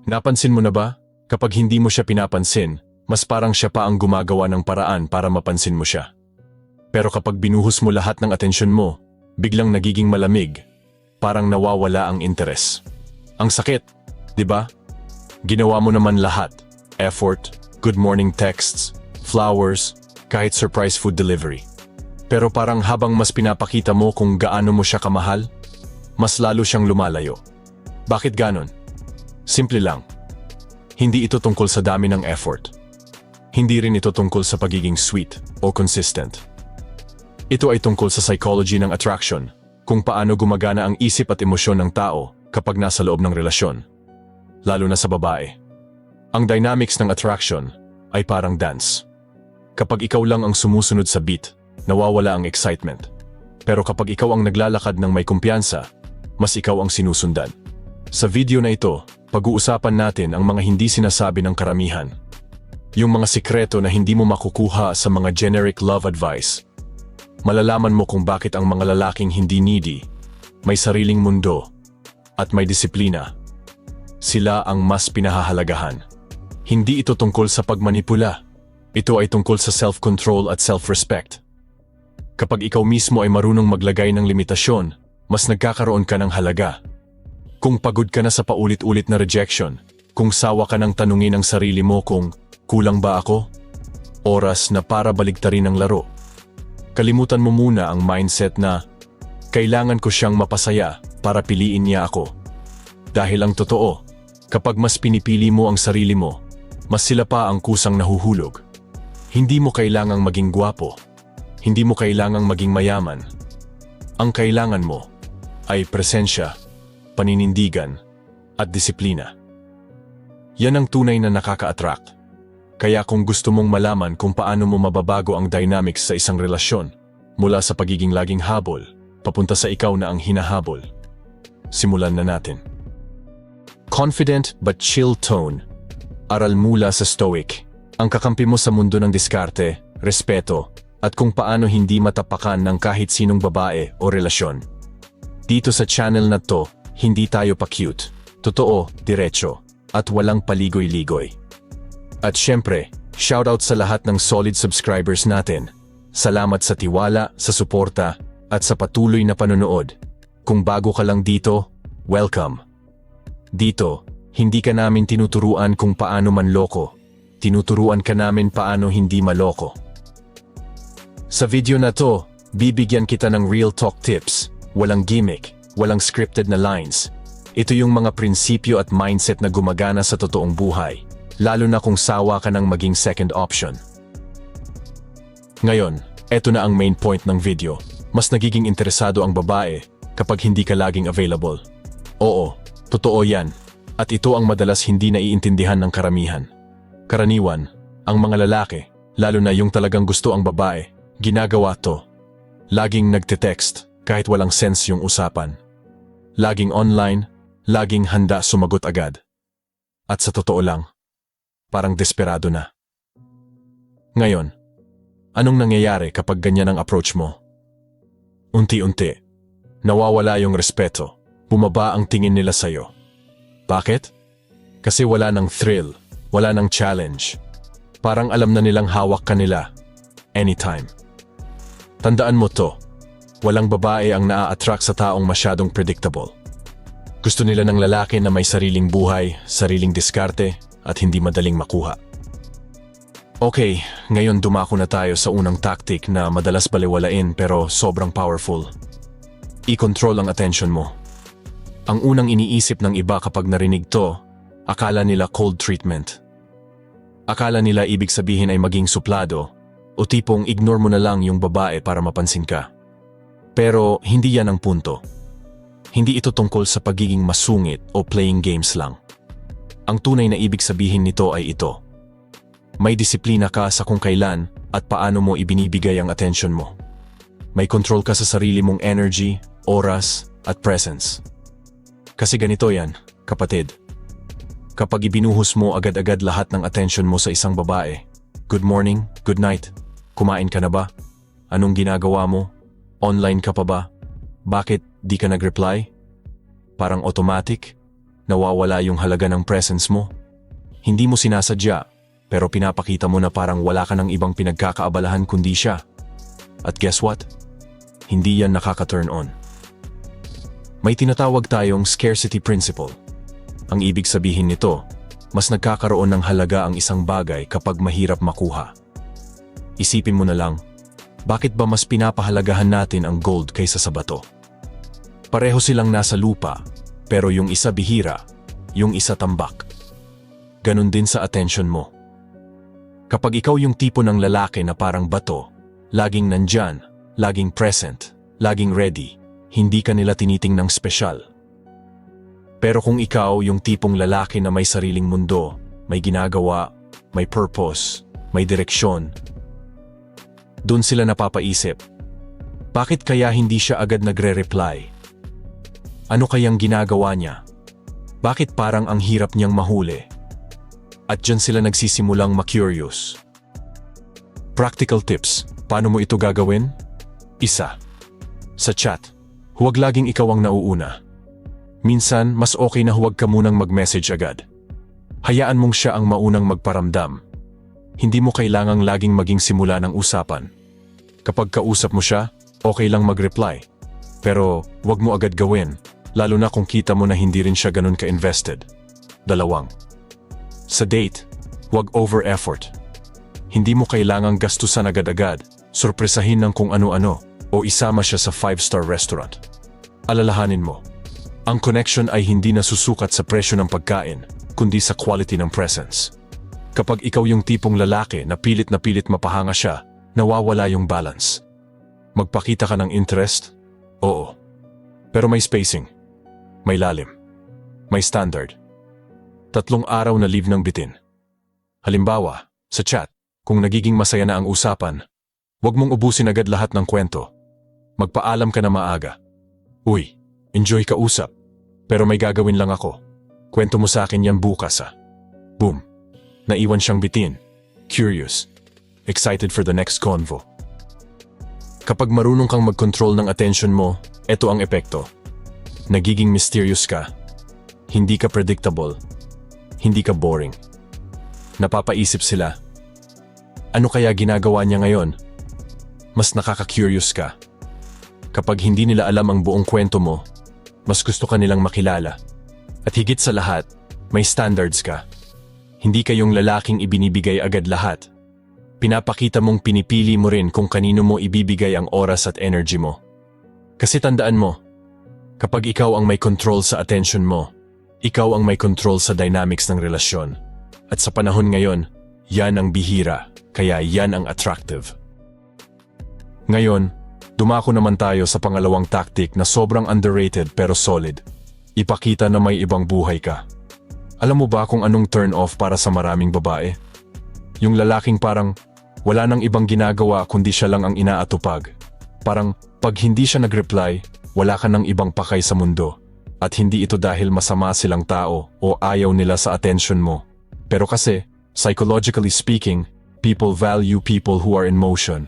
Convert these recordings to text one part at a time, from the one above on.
Napansin mo na ba? Kapag hindi mo siya pinapansin, mas parang siya pa ang gumagawa ng paraan para mapansin mo siya. Pero kapag binuhos mo lahat ng atensyon mo, biglang nagiging malamig. Parang nawawala ang interes. Ang sakit, di ba? Ginawa mo naman lahat. Effort, good morning texts, flowers, kahit surprise food delivery. Pero parang habang mas pinapakita mo kung gaano mo siya kamahal, mas lalo siyang lumalayo. Bakit ganon? Simple lang. Hindi ito tungkol sa dami ng effort. Hindi rin ito tungkol sa pagiging sweet o consistent. Ito ay tungkol sa psychology ng attraction, kung paano gumagana ang isip at emosyon ng tao kapag nasa loob ng relasyon. Lalo na sa babae. Ang dynamics ng attraction ay parang dance. Kapag ikaw lang ang sumusunod sa beat, nawawala ang excitement. Pero kapag ikaw ang naglalakad ng may kumpiyansa, mas ikaw ang sinusundan. Sa video na ito, pag-uusapan natin ang mga hindi sinasabi ng karamihan. Yung mga sikreto na hindi mo makukuha sa mga generic love advice. Malalaman mo kung bakit ang mga lalaking hindi needy, may sariling mundo, at may disiplina. Sila ang mas pinahahalagahan. Hindi ito tungkol sa pagmanipula. Ito ay tungkol sa self-control at self-respect. Kapag ikaw mismo ay marunong maglagay ng limitasyon, mas nagkakaroon ka ng halaga. Kung pagod ka na sa paulit-ulit na rejection, kung sawa ka ng tanungin ang sarili mo kung kulang ba ako? Oras na para baligtarin ang laro. Kalimutan mo muna ang mindset na kailangan ko siyang mapasaya para piliin niya ako. Dahil ang totoo, kapag mas pinipili mo ang sarili mo, mas sila pa ang kusang nahuhulog. Hindi mo kailangang maging gwapo. Hindi mo kailangang maging mayaman. Ang kailangan mo ay presensya, paninindigan, at disiplina. Yan ang tunay na nakaka-attract. Kaya kung gusto mong malaman kung paano mo mababago ang dynamics sa isang relasyon, mula sa pagiging laging habol, papunta sa ikaw na ang hinahabol. Simulan na natin. Confident but chill tone. Aral mula sa Stoic. Ang kakampi mo sa mundo ng diskarte, respeto, at kung paano hindi matapakan ng kahit sinong babae o relasyon. Dito sa channel na to, hindi tayo pa-cute. Totoo, diretso, at walang paligoy-ligoy. At syempre, shoutout sa lahat ng solid subscribers natin. Salamat sa tiwala, sa suporta, at sa patuloy na panonood. Kung bago ka lang dito, welcome. Dito, hindi ka namin tinuturuan kung paano manloko. Tinuturuan ka namin paano hindi maloko. Sa video na to, bibigyan kita ng real talk tips. Walang gimmick, walang scripted na lines. Ito yung mga prinsipyo at mindset na gumagana sa totoong buhay. Lalo na kung sawa ka ng maging second option. Ngayon, eto na ang main point ng video. Mas nagiging interesado ang babae kapag hindi ka laging available. Oo, totoo yan. At ito ang madalas hindi naiintindihan ng karamihan. Karaniwan, ang mga lalaki, lalo na yung talagang gusto ang babae, ginagawa to. Laging nagte-text kahit walang sense yung usapan. Laging online, laging handa sumagot agad. At sa totoo lang, parang desperado na. Ngayon, anong nangyayari kapag ganyan ang approach mo? Unti-unti, nawawala yung respeto, bumaba ang tingin nila sa'yo. Bakit? Kasi wala ng thrill, wala ng challenge. Parang alam na nilang hawak ka nila, anytime. Tandaan mo to, walang babae ang naa-attract sa taong masyadong predictable. Gusto nila ng lalaki na may sariling buhay, sariling diskarte, at hindi madaling makuha. Okay, ngayon dumako na tayo sa unang tactic na madalas balewalain pero sobrang powerful. I-control ang attention mo. Ang unang iniisip ng iba kapag narinig to, akala nila cold treatment. Akala nila ibig sabihin ay maging suplado o tipong ignore mo na lang yung babae para mapansin ka. Pero hindi yan ang punto. Hindi ito tungkol sa pagiging masungit o playing games lang. Ang tunay na ibig sabihin nito ay ito. May disiplina ka sa kung kailan at paano mo ibinibigay ang attention mo. May control ka sa sarili mong energy, oras, at presence. Kasi ganito yan, kapatid. Kapag ibinuhos mo agad-agad lahat ng attention mo sa isang babae, good morning, good night, kumain ka na ba? Anong ginagawa mo? Online ka pa ba? Bakit di ka nag-reply? Parang automatic? nawawala yung halaga ng presence mo. Hindi mo sinasadya, pero pinapakita mo na parang wala ka ng ibang pinagkakaabalahan kundi siya. At guess what? Hindi yan nakaka-turn on. May tinatawag tayong scarcity principle. Ang ibig sabihin nito, mas nagkakaroon ng halaga ang isang bagay kapag mahirap makuha. Isipin mo na lang, bakit ba mas pinapahalagahan natin ang gold kaysa sa bato? Pareho silang nasa lupa, pero yung isa bihira, yung isa tambak. Ganon din sa attention mo. Kapag ikaw yung tipo ng lalaki na parang bato, laging nandyan, laging present, laging ready, hindi ka nila tinitingnang spesyal. Pero kung ikaw yung tipong lalaki na may sariling mundo, may ginagawa, may purpose, may direksyon, dun sila napapaisip, bakit kaya hindi siya agad nagre-reply? Ano kayang ginagawa niya? Bakit parang ang hirap niyang mahuli? At dyan sila nagsisimulang ma-curious. Practical tips, paano mo ito gagawin? Isa. Sa chat, huwag laging ikaw ang nauuna. Minsan, mas okay na huwag ka munang mag-message agad. Hayaan mong siya ang maunang magparamdam. Hindi mo kailangang laging maging simula ng usapan. Kapag kausap mo siya, okay lang mag-reply. Pero, huwag mo agad gawin. Lalo na kung kita mo na hindi rin siya ganun ka-invested. 2. Sa date, huwag over-effort. Hindi mo kailangang gastusan agad-agad, sorpresahin ng kung ano-ano, o isama siya sa 5-star restaurant. Alalahanin mo, ang connection ay hindi nasusukat sa presyo ng pagkain, kundi sa quality ng presence. Kapag ikaw yung tipong lalaki na pilit mapahanga siya, nawawala yung balance. Magpakita ka ng interest? Oo. Pero may spacing. May lalim. May standard. 3 araw na leave ng bitin. Halimbawa, sa chat, kung nagiging masaya na ang usapan, huwag mong ubusin agad lahat ng kwento. Magpaalam ka na maaga. Uy, enjoy ka usap. Pero may gagawin lang ako. Kwento mo sa akin yan bukas ah. Boom. Naiwan siyang bitin. Curious. Excited for the next convo. Kapag marunong kang mag-control ng attention mo, eto ang epekto. Nagiging mysterious ka. Hindi ka predictable. Hindi ka boring. Napapaisip sila. Ano kaya ginagawa niya ngayon? Mas nakaka-curious ka. Kapag hindi nila alam ang buong kwento mo, mas gusto ka nilang makilala. At higit sa lahat, may standards ka. Hindi ka yung lalaking ibinibigay agad lahat. Pinapakita mong pinipili mo rin kung kanino mo ibibigay ang oras at energy mo. Kasi tandaan mo, kapag ikaw ang may control sa attention mo, ikaw ang may control sa dynamics ng relasyon. At sa panahon ngayon, yan ang bihira, kaya yan ang attractive. Ngayon, dumako naman tayo sa pangalawang tactic na sobrang underrated pero solid. Ipakita na may ibang buhay ka. Alam mo ba kung anong turn off para sa maraming babae? Yung lalaking parang wala nang ibang ginagawa kundi siya lang ang inaatupag. Parang pag hindi siya nag-reply, wala ka nang ibang pakay sa mundo. At hindi ito dahil masama silang tao o ayaw nila sa attention mo. Pero kasi, psychologically speaking, people value people who are in motion.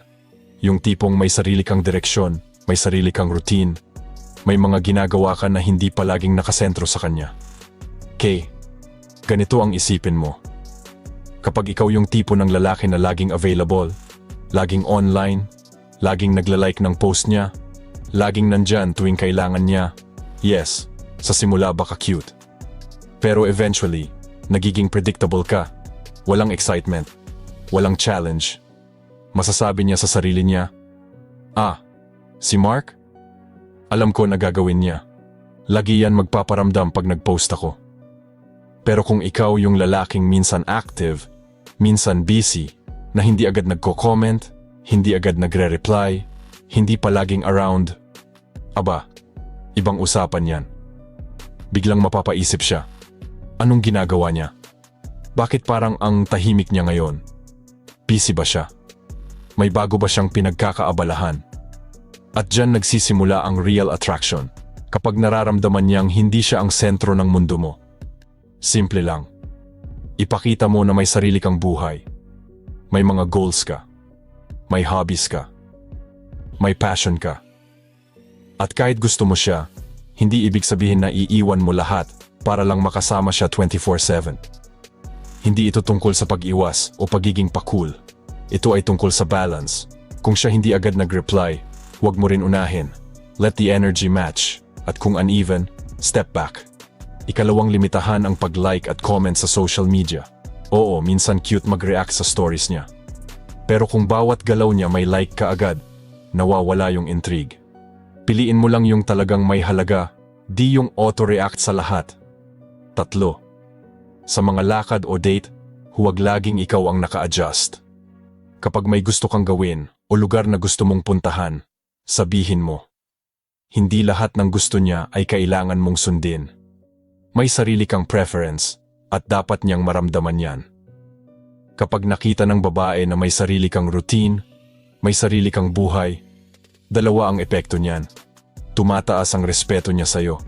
Yung tipong may sarili kang direksyon, may sarili kang routine, may mga ginagawa ka na hindi palaging nakasentro sa kanya. Okay, ganito ang isipin mo. Kapag ikaw yung tipo ng lalaki na laging available, laging online, laging nagla-like ng post niya, laging nandyan tuwing kailangan niya, yes, sa simula baka cute. Pero eventually, nagiging predictable ka. Walang excitement, walang challenge. Masasabi niya sa sarili niya, si Mark? Alam ko na gagawin niya. Lagi yan magpaparamdam pag nag-post ako. Pero kung ikaw yung lalaking minsan active, minsan busy, na hindi agad nagko-comment, hindi agad nagre-reply, hindi palaging around, ibang usapan yan. Biglang mapapaisip siya. Anong ginagawa niya? Bakit parang ang tahimik niya ngayon? Busy ba siya? May bago ba siyang pinagkakaabalahan? At dyan nagsisimula ang real attraction, kapag nararamdaman niyang hindi siya ang sentro ng mundo mo. Simple lang. Ipakita mo na may sarili kang buhay. May mga goals ka. May hobbies ka. May passion ka. At kahit gusto mo siya, hindi ibig sabihin na iiwan mo lahat para lang makasama siya 24/7. Hindi ito tungkol sa pag-iwas o pagiging pa-cool. Ito ay tungkol sa balance. Kung siya hindi agad nag-reply, huwag mo rin unahin. Let the energy match. At kung uneven, step back. Ikalawang, limitahan ang pag-like at comment sa social media. Oo, minsan cute mag-react sa stories niya. Pero kung bawat galaw niya may like ka agad, nawawala yung intrigue. Piliin mo lang yung talagang may halaga, di yung auto-react sa lahat. 3. Sa mga lakad o date, huwag laging ikaw ang naka-adjust. Kapag may gusto kang gawin o lugar na gusto mong puntahan, sabihin mo. Hindi lahat ng gusto niya ay kailangan mong sundin. May sarili kang preference at dapat niyang maramdaman yan. Kapag nakita ng babae na may sarili kang routine, may sarili kang buhay, dalawa ang epekto niyan. Tumataas ang respeto niya sa'yo.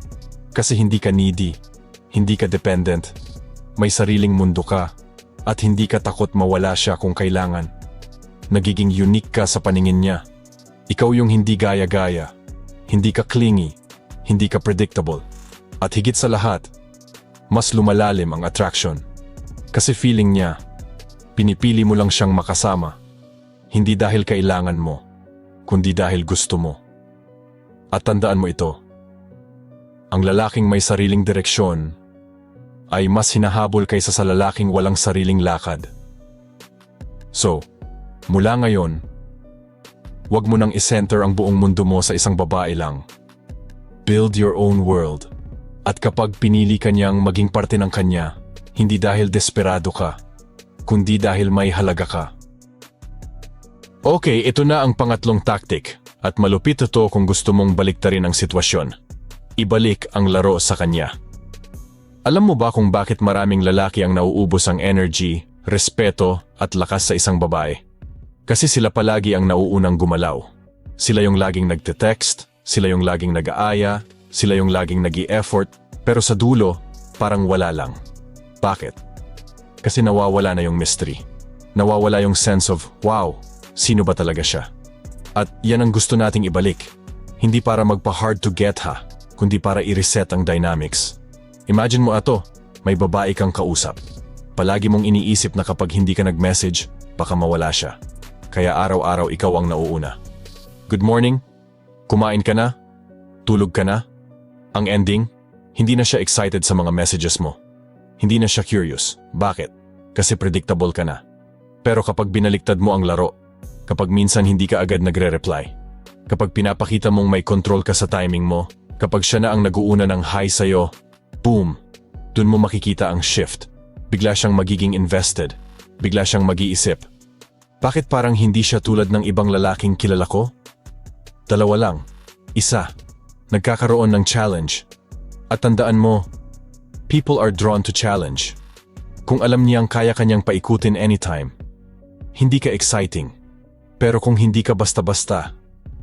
Kasi hindi ka needy, hindi ka dependent, may sariling mundo ka, at hindi ka takot mawala siya kung kailangan. Nagiging unique ka sa paningin niya. Ikaw yung hindi gaya-gaya, hindi ka clingy, hindi ka predictable. At higit sa lahat, mas lumalalim ang attraction. Kasi feeling niya, pinipili mo lang siyang makasama. Hindi dahil kailangan mo, kundi dahil gusto mo. At tandaan mo ito, ang lalaking may sariling direksyon ay mas hinahabol kaysa sa lalaking walang sariling lakad. So, mula ngayon, huwag mo nang isenter ang buong mundo mo sa isang babae lang. Build your own world. At kapag pinili ka niyang maging parte ng kanya, hindi dahil desperado ka, kundi dahil may halaga ka. Okay, ito na ang pangatlong tactic, at malupit ito kung gusto mong baliktarin ang sitwasyon. Ibalik ang laro sa kanya. Alam mo ba kung bakit maraming lalaki ang nauubos ang energy, respeto at lakas sa isang babae? Kasi sila palagi ang nauunang gumalaw. Sila yung laging nagte-text, sila yung laging nag-aaya, sila yung laging nag-i-effort, pero sa dulo, parang wala lang. Bakit? Kasi nawawala na yung mystery. Nawawala yung sense of, wow, sino ba talaga siya? At yan ang gusto nating ibalik. Hindi para magpa-hard to get ha, kundi para i-reset ang dynamics. Imagine mo ato, may babae kang kausap. Palagi mong iniisip na kapag hindi ka nag-message, baka mawala siya. Kaya araw-araw ikaw ang nauuna. Good morning? Kumain ka na? Tulog ka na? Ang ending, hindi na siya excited sa mga messages mo. Hindi na siya curious. Bakit? Kasi predictable ka na. Pero kapag binaliktad mo ang laro, kapag minsan hindi ka agad nagre-reply, kapag pinapakita mong may control ka sa timing mo, kapag siya na ang nag-uuna ng hi sa'yo, boom! Dun mo makikita ang shift. Bigla siyang magiging invested. Bigla siyang mag-iisip. Bakit parang hindi siya tulad ng ibang lalaking kilala ko? Dalawa lang. Isa, nagkakaroon ng challenge. At tandaan mo, people are drawn to challenge. Kung alam niyang kaya kanyang paikutin anytime, hindi ka exciting. Pero kung hindi ka basta-basta,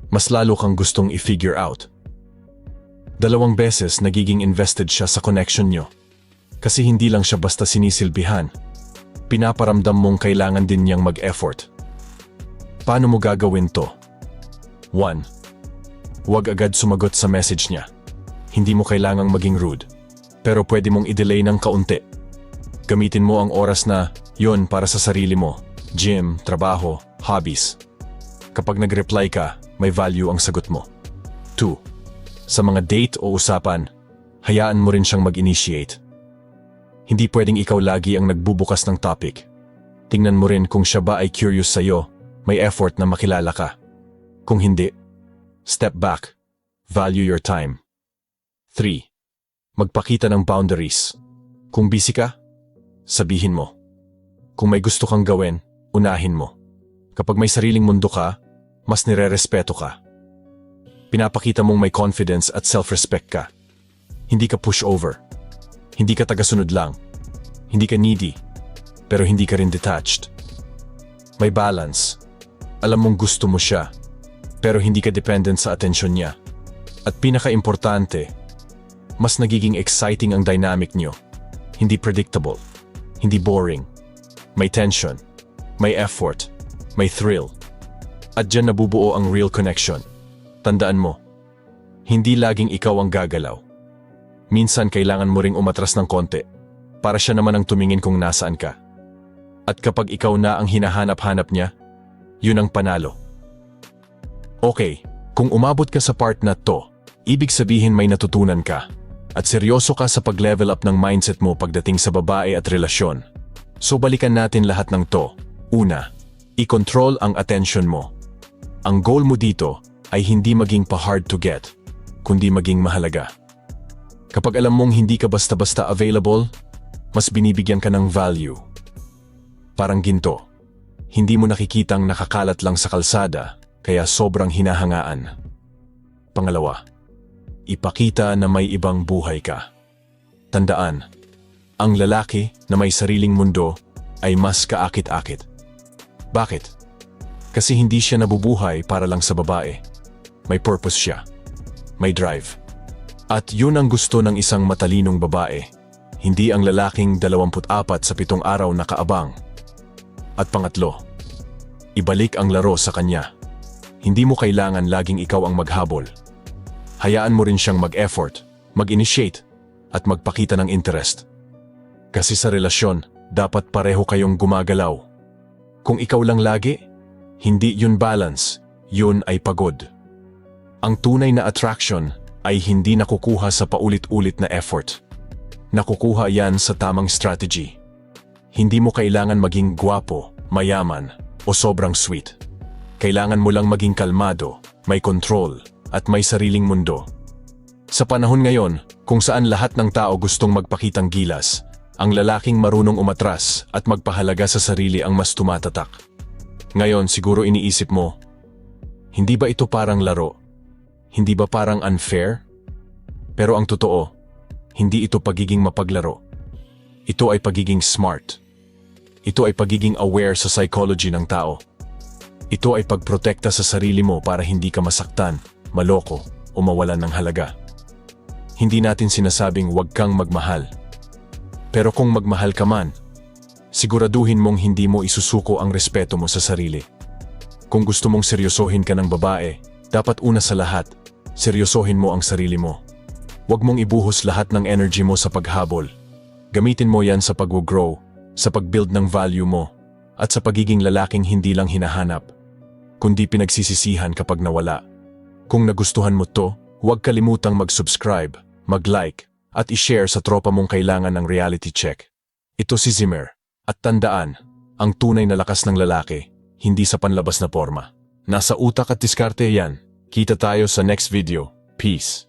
mas lalo kang gustong i-figure out. 2 beses nagiging invested siya sa connection nyo. Kasi hindi lang siya basta sinisilbihan. Pinaparamdam mong kailangan din niyang mag-effort. Paano mo gagawin to? 1. Huwag agad sumagot sa message niya. Hindi mo kailangang maging rude. Pero pwede mong i-delay ng kaunti. Gamitin mo ang oras na yon para sa sarili mo. Gym, trabaho, hobbies. Kapag nag-reply ka, may value ang sagot mo. 2. Sa mga date o usapan, hayaan mo rin siyang mag-initiate. Hindi pwedeng ikaw lagi ang nagbubukas ng topic. Tingnan mo rin kung siya ba ay curious sa'yo, may effort na makilala ka. Kung hindi, step back. Value your time. 3. Magpakita ng boundaries. Kung busy ka, sabihin mo. Kung may gusto kang gawin, unahin mo. Kapag may sariling mundo ka, mas nire-respeto ka. Pinapakita mong may confidence at self-respect ka. Hindi ka pushover. Hindi ka tagasunod lang. Hindi ka needy. Pero hindi ka rin detached. May balance. Alam mong gusto mo siya. Pero hindi ka dependent sa atensyon niya. At pinaka-importante, mas nagiging exciting ang dynamic niyo. Hindi predictable. Hindi boring. May tension. May effort. May thrill. At dyan nabubuo ang real connection. Tandaan mo, hindi laging ikaw ang gagalaw. minsan kailangan mo ring umatras ng konti para siya naman ang tumingin kung nasaan ka. At kapag ikaw na ang hinahanap-hanap niya, yun ang panalo. Okay, kung umabot ka sa part na to, ibig sabihin may natutunan ka at seryoso ka sa pag-level up ng mindset mo pagdating sa babae at relasyon. So balikan natin lahat ng to. Una, i-control ang attention mo. Ang goal mo dito ay hindi maging pa-hard to get, kundi maging mahalaga. Kapag alam mong hindi ka basta-basta available, mas binibigyan ka ng value. Parang ginto. Hindi mo nakikitang nakakalat lang sa kalsada, kaya sobrang hinahangaan. Pangalawa, ipakita na may ibang buhay ka. Tandaan, ang lalaki na may sariling mundo ay mas kaakit-akit. Bakit? Kasi hindi siya nabubuhay para lang sa babae. May purpose siya. May drive. At yun ang gusto ng isang matalinong babae. Hindi ang lalaking 24 sa 7 araw na kaabang. At pangatlo, ibalik ang laro sa kanya. Hindi mo kailangan laging ikaw ang maghabol. Hayaan mo rin siyang mag-effort, mag-initiate, at magpakita ng interest. Kasi sa relasyon, dapat pareho kayong gumagalaw. Kung ikaw lang lagi, hindi yun balance, yun ay pagod. Ang tunay na attraction ay hindi nakukuha sa paulit-ulit na effort. Nakukuha yan sa tamang strategy. Hindi mo kailangan maging gwapo, mayaman, o sobrang sweet. Kailangan mo lang maging kalmado, may control, at may sariling mundo. Sa panahon ngayon, kung saan lahat ng tao gustong magpakitang gilas, ang lalaking marunong umatras at magpahalaga sa sarili ang mas tumatatak. Ngayon siguro iniisip mo, hindi ba ito parang laro? Hindi ba parang unfair? Pero ang totoo, hindi ito pagiging mapaglaro. Ito ay pagiging smart. Ito ay pagiging aware sa psychology ng tao. Ito ay pagprotekta sa sarili mo para hindi ka masaktan, maloko, o mawalan ng halaga. Hindi natin sinasabing huwag kang magmahal. Pero kung magmahal ka man, siguraduhin mong hindi mo isusuko ang respeto mo sa sarili. Kung gusto mong seryosohin ka ng babae, dapat una sa lahat, seryosohin mo ang sarili mo. Huwag mong ibuhos lahat ng energy mo sa paghabol. Gamitin mo yan sa pag-grow, sa pag-build ng value mo, at sa pagiging lalaking hindi lang hinahanap, kundi pinagsisisihan kapag nawala. Kung nagustuhan mo to, huwag kalimutang mag-subscribe, mag-like, at i-share sa tropa mong kailangan ng reality check. Ito si Zimmer. At tandaan, ang tunay na lakas ng lalaki, hindi sa panlabas na porma. Nasa utak at diskarte yan. Kita tayo sa next video. Peace.